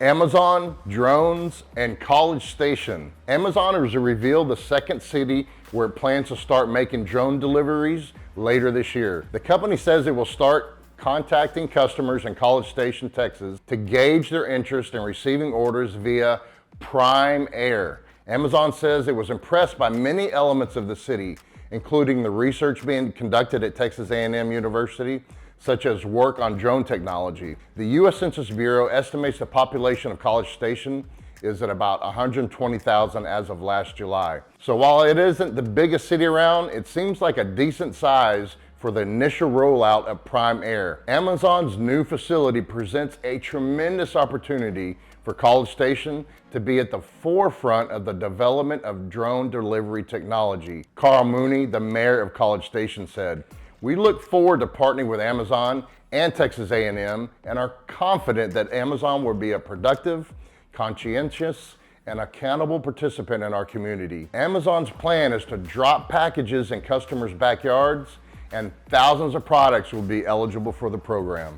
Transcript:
Amazon, drones, and College Station. Amazon has revealed the second city where it plans to start making drone deliveries later this year. The company says it will start contacting customers in College Station, Texas to gauge their interest in receiving orders via Prime Air. Amazon says it was impressed by many elements of the city, including the research being conducted at Texas A&M University, such as work on drone technology. The U.S. Census Bureau estimates the population of College Station is at about 120,000 as of last July. So while it isn't the biggest city around, it seems like a decent size for the initial rollout of Prime Air. Amazon's new facility presents a tremendous opportunity for College Station to be at the forefront of the development of drone delivery technology. Carl Mooney, the mayor of College Station, said, "We look forward to partnering with Amazon and Texas A&M and are confident that Amazon will be a productive, conscientious, and accountable participant in our community. Amazon's plan is to drop packages in customers' backyards, and thousands of products will be eligible for the program."